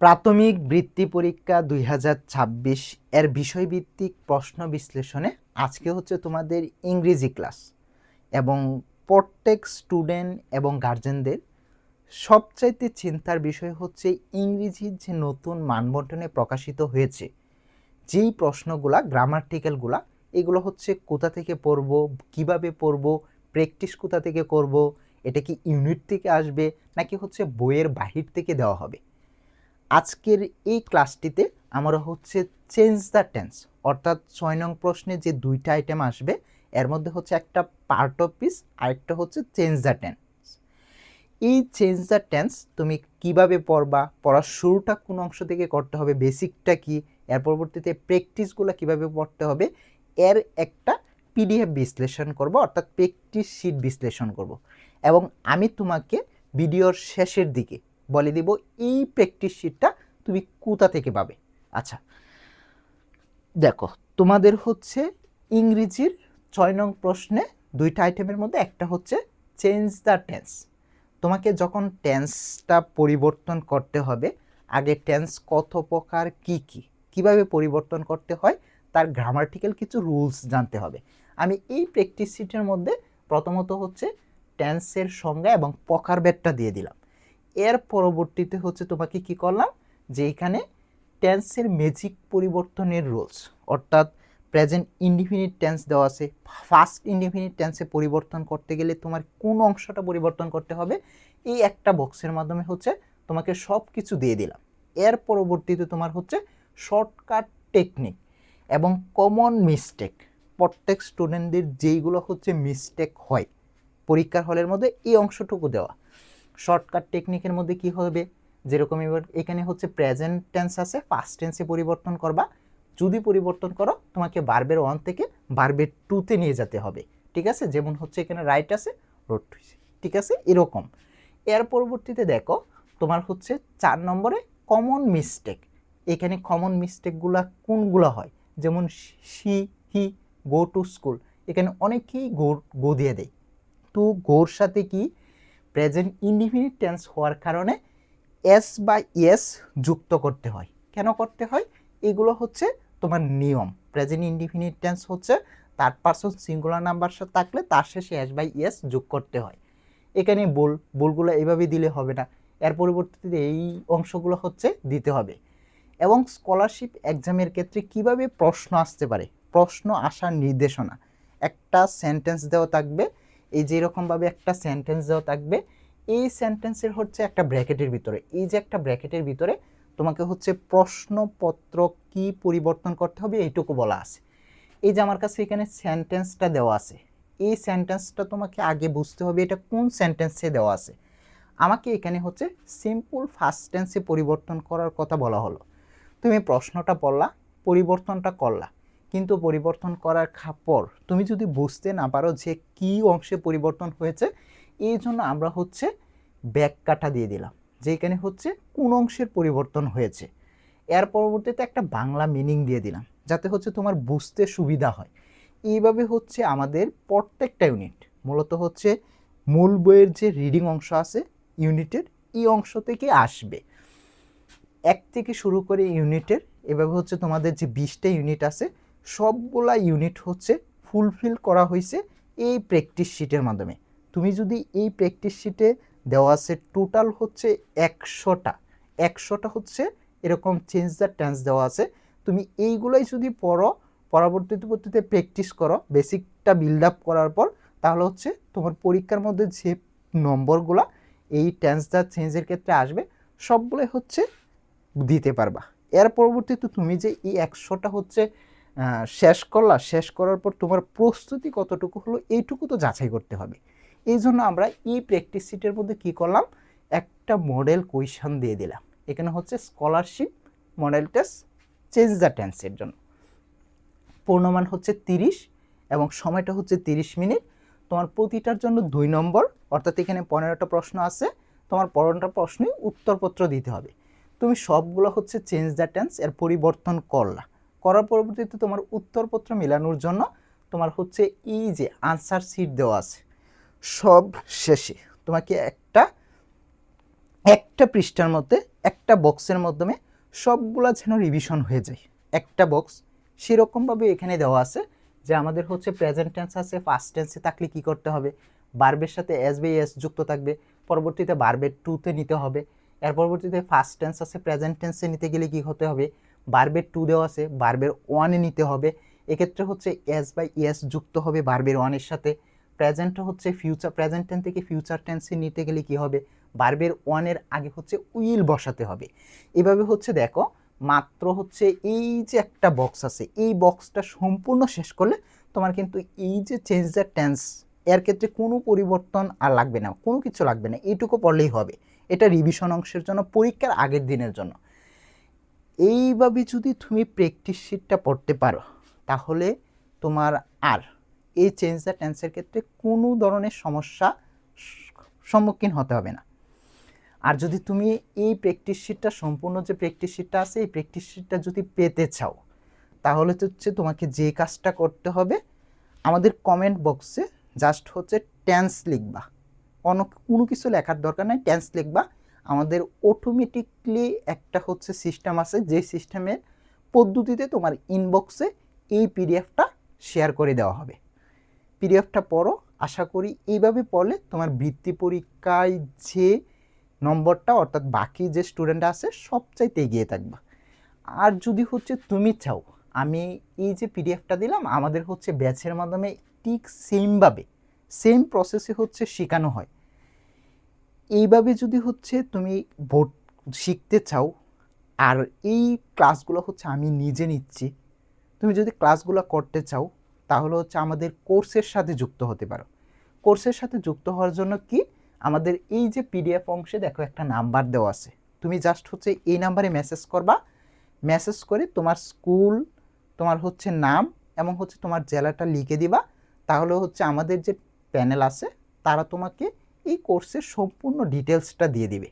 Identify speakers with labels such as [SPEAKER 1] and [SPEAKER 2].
[SPEAKER 1] প্রাথমিক বৃত্তি পরীক্ষা 2026 এর বিষয়ভিত্তিক প্রশ্ন বিশ্লেষণে আজকে হচ্ছে তোমাদের ইংরেজি ক্লাস এবং প্রত্যেক স্টুডেন্ট এবং গার্জেনদের সবচাইতে চিন্তার বিষয় হচ্ছে ইংরেজির যে নতুন মানবন্টনে প্রকাশিত হয়েছে যেই প্রশ্নগুলা গ্রামাটিক্যালগুলা এগুলো হচ্ছে কোথা থেকে পড়ব, কিভাবে পড়ব, প্র্যাকটিস কোথা থেকে করব, এটা কি ইউনিট থেকে আসবে নাকি হচ্ছে বইয়ের বাহির থেকে দেওয়া হবে। আজকের এই ক্লাসটিতে আমরা হচ্ছে চেঞ্জ দ্য টেন্স অর্থাৎ 6 নং প্রশ্নে যে দুইটা আইটেম আসবে এর মধ্যে হচ্ছে একটা পার্ট অফ পিস আরেকটা হচ্ছে চেঞ্জ দ্য টেন্স। এই চেঞ্জ দ্য টেন্স তুমি কিভাবে পড়বা, পড়ার শুরুটা কোন অংশ থেকে করতে হবে, বেসিকটা কি, এর পরবর্তীতে প্র্যাকটিসগুলো কিভাবে পড়তে হবে এর একটা পিডিএফ বিশ্লেষণ করব অর্থাৎ প্র্যাকটিস শিট বিশ্লেষণ করব এবং আমি তোমাকে ভিডিওর শেষের দিকে বলে দিব এই প্র্যাকটিস শিটটা তুমি কোথা থেকে পাবে। আচ্ছা দেখো, তোমাদের হচ্ছে ইংরেজির 6 নং প্রশ্নে দুইটা আইটেমের মধ্যে একটা হচ্ছে চেঞ্জ দ্য টেন্স। তোমাকে যখন টেন্সটা পরিবর্তন করতে হবে আগে টেন্স কত প্রকার কী কীভাবে পরিবর্তন করতে হয় তার গ্রামাটিক্যাল কিছু রুলস জানতে হবে। আমি এই প্র্যাকটিস শিটের মধ্যে প্রথমত হচ্ছে টেন্সের সংজ্ঞা এবং প্রকারভেদটা দিয়ে দিলাম। এর পরবর্তীতে হচ্ছে তোমাকে কি করলাম যে এখানে টেন্সের ম্যাজিক পরিবর্তনের রুলস অর্থাৎ প্রেজেন্ট ইনডিফিনিট টেন্স দেওয়া আছে, ফার্স্ট ইনডিফিনিট টেন্সে পরিবর্তন করতে গেলে তোমার কোন অংশটা পরিবর্তন করতে হবে এই একটা বক্সের মাধ্যমে হচ্ছে তোমাকে সব কিছু দিয়ে দিলাম। এর পরবর্তীতে তোমার হচ্ছে শর্টকাট টেকনিক এবং কমন মিস্টেক, প্রত্যেক স্টুডেন্টদের যেইগুলো হচ্ছে মিস্টেক হয় পরীক্ষার হলের মধ্যে এই অংশটুকু দেওয়া। শর্টকাট টেকনিকের মধ্যে কি হবে, যেরকম এবার এখানে হচ্ছে প্রেজেন্ট টেন্স আছে, পাস্ট টেন্সে পরিবর্তন করবা, যদি পরিবর্তন করো তোমাকে ভার্বের 1 থেকে ভার্বের 2-তে নিয়ে যেতে হবে, ঠিক আছে। যেমন হচ্ছে এখানে রাইট আছে, রোড হয়েছে, ঠিক আছে এরকম। এর পরবর্তীতে দেখো তোমার হচ্ছে 4 নম্বরে কমন মিস্টেক। এখানে কমন মিস্টেকগুলা কোনগুলো হয়, যেমন she he go to school, এখানে অনেকেই গো দিয়ে দেয়, তো গোর সাথে কি প্রেজেন্ট ইনডিফিনিট টেন্স হওয়ার কারণে এস বা ইয়েস যুক্ত করতে হয়। কেন করতে হয়, এগুলো হচ্ছে তোমার নিয়ম। প্রেজেন্ট ইনডিফিনিট টেন্স হচ্ছে থার্ড পারসন সিঙ্গুলার নাম্বার থাকলে তার শেষে এস বাই ইয়েস যোগ করতে হয়। এখানে বলগুলো এইভাবে দিলে হবে না, এর পরিবর্তে এই অংশগুলো হচ্ছে দিতে হবে। এবং স্কলারশিপ এক্সামের ক্ষেত্রে কিভাবে প্রশ্ন আসতে পারে, প্রশ্ন আসার নির্দেশনা, একটা সেন্টেন্স দেওয়া থাকবে, এই যে এরকমভাবে একটা সেন্টেন্স দেওয়া থাকবে, এই সেন্টেন্সের হচ্ছে একটা ব্র্যাকেটের ভিতরে, এই যে একটা ব্র্যাকেটের ভিতরে তোমাকে হচ্ছে প্রশ্নপত্র কি পরিবর্তন করতে হবে এইটুকু বলা আছে। এই যে আমার কাছে এখানে সেন্টেন্সটা দেওয়া আছে, এই সেন্টেন্সটা তোমাকে আগে বুঝতে হবে এটা কোন সেন্টেন্সে দেওয়া আছে। আমাকে এখানে হচ্ছে সিম্পল ফার্স্ট টেন্সে পরিবর্তন করার কথা বলা হলো। তুমি প্রশ্নটা পড়লা, পরিবর্তনটা করলা, কিন্তু পরিবর্তন করার পর তুমি যদি বুঝতে না পারো যে কি অংশে পরিবর্তন হয়েছে, এই জন্য আমরা হচ্ছে ব্যাখ্যাটা দিয়ে দিলাম যে এখানে হচ্ছে কোন অংশের পরিবর্তন হয়েছে। এর পরবর্তীতে একটা বাংলা মিনিং দিয়ে দিলাম যাতে হচ্ছে তোমার বুঝতে সুবিধা হয়। এইভাবে হচ্ছে আমাদের প্রত্যেকটা ইউনিট মূলত হচ্ছে মূল বইয়ের যে রিডিং অংশ আছে ইউনিটের, এই অংশ থেকে আসবে। 1 থেকে শুরু করে ইউনিটের এভাবে হচ্ছে তোমাদের যে 20টা ইউনিট আছে সবগুলা ইউনিট হচ্ছে ফুলফিল করা হয়েছে এই প্র্যাকটিস শিটের মাধ্যমে। তুমি যদি এই প্র্যাকটিস শিটে দেওয়া আছে টোটাল হচ্ছে 100টা হচ্ছে এরকম চেঞ্জ দ্য টেন্স দেওয়া আছে, তুমি এইগুলাই যদি পড়ো, পরবর্তীতে প্র্যাকটিস করো, বেসিকটা বিল্ড আপ করার পর, তাহলে হচ্ছে তোমার পরীক্ষার মধ্যে যে নম্বরগুলো এই টেন্স দ্য চেঞ্জের ক্ষেত্রে আসবে সবগুলোই হচ্ছে দিতে পারবা। এর পরবর্তীতে তুমি যে এই 100টা হচ্ছে শেষ করার পর তোমার প্রস্তুতি কতটুকু হলো এইটুকু তো যাচাই করতে হবে। এই জন্য আমরা এই প্র্যাকটিস শিটের মধ্যে কি করলাম, একটা মডেল কোয়েশ্চন দিয়ে দিলাম। এখানে হচ্ছে scholarship model test change the টেন্সের জন্য পূর্ণমান হচ্ছে 30 এবং সময়টা হচ্ছে 30 মিনিট। তোমার প্রতিটার জন্য 2 নম্বর, অর্থাৎ এখানে 15টা প্রশ্ন আছে, তোমার 15টা প্রশ্নই উত্তরপত্র দিতে হবে। তুমি সবগুলো হচ্ছে চেঞ্জ দ্য টেন্স এর পরিবর্তন করার পরবর্তীতে তোমার উত্তরপত্র মেলানোর জন্য তোমার হচ্ছে এই যে আনসার শিট দেওয়া আছে, সব শেষে তোমাকে একটা একটা পৃষ্ঠার মধ্যে একটা বক্সের মাধ্যমে সবগুলা যেন রিভিশন হয়ে যায়। একটা বক্স সেরকমভাবে এখানে দেওয়া আছে যে আমাদের হচ্ছে প্রেজেন্ট টেন্স আছে, ফার্স্ট টেন্সে থাকলে কি করতে হবে, ভার্বের সাথে এস বাই এস যুক্ত থাকবে, পরবর্তীতে ভার্বের টুতে নিতে হবে, এর পরবর্তীতে ফার্স্ট টেন্স আছে, প্রেজেন্ট টেন্সে নিতে গেলে কি হতে হবে, ভার্বের টু দেওয়া আছে, ভার্বের ওয়ানে নিতে হবে, এক্ষেত্রে হচ্ছে এস বাই এস যুক্ত হবে ভার্বের ওয়ানের সাথে। প্রেজেন্ট হচ্ছে ফিউচার, প্রেজেন্ট টেন্স থেকে ফিউচার টেন্সে নিতে গেলে কি হবে, ভার্বের ওয়ানের আগে হচ্ছে উইল বসাতে হবে। এভাবে হচ্ছে দেখো মাত্র হচ্ছে এই যে একটা বক্স আছে, এই বক্সটা সম্পূর্ণ শেষ করলে তোমার কিন্তু এই যে চেঞ্জ দ্য টেন্স এর ক্ষেত্রে কোনো পরিবর্তন আর লাগবে না, কোনো কিছু লাগবে না, এইটুকু পড়লেই হবে। এটা রিভিশন অংশের জন্য, পরীক্ষার আগের দিনের জন্য। এইভাবে যদি তুমি প্র্যাকটিস শিটটা পড়তে পারো তাহলে তোমার আর এই চেঞ্জ দ্য টেন্সের ক্ষেত্রে কোনো ধরনের সমস্যা সম্মুখীন হতে হবে না। আর যদি তুমি এই প্র্যাকটিস শিটটা, সম্পূর্ণ যে প্র্যাকটিস শিটটা আছে, এই প্র্যাকটিস শিটটা যদি পেতে চাও তাহলে হচ্ছে তোমাকে যে কাজটা করতে হবে, আমাদের কমেন্ট বক্সে জাস্ট হচ্ছে টেন্স লিখবা, কোনো কিছু লেখার দরকার নাই, টেন্স লিখবা। আমাদের অটোমেটিকলি একটা হচ্ছে সিস্টেম আছে, যে সিস্টেমের পদ্ধতিতে তোমার ইনবক্সে এই পিডিএফটা শেয়ার করে দেওয়া হবে। পিডিএফটা পড়ো, আশা করি এইভাবে পড়লে তোমার বৃত্তি পরীক্ষায় যে নম্বরটা, অর্থাৎ বাকি যে স্টুডেন্ট আছে সবচাইতে এগিয়ে থাকবা। আর যদি হচ্ছে তুমি চাও আমি এই যে পিডিএফটা দিলাম আমাদের হচ্ছে ব্যাচের মাধ্যমে ঠিক সেমভাবে, সেম প্রসেসে হচ্ছে শেখানো হয়, এইভাবে যদি হচ্ছে তুমি বোর্ড শিখতে চাও, আর এই ক্লাসগুলো হচ্ছে আমি নিজে নিচ্ছি, তুমি যদি ক্লাসগুলো করতে চাও তাহলে হচ্ছে আমাদের কোর্সের সাথে যুক্ত হতে পারো। কোর্সের সাথে যুক্ত হওয়ার জন্য কি, আমাদের এই যে পিডিএফ অংশে দেখো একটা নাম্বার দেওয়া আছে, তুমি জাস্ট হচ্ছে এই নাম্বারে মেসেজ করবা, মেসেজ করে তোমার স্কুল, তোমার হচ্ছে নাম এবং হচ্ছে তোমার জেলাটা লিখে দিবা, তাহলে হচ্ছে আমাদের যে প্যানেল আছে তারা তোমাকে এই কোর্সের সম্পূর্ণ ডিটেলসটা দিয়ে দিবে।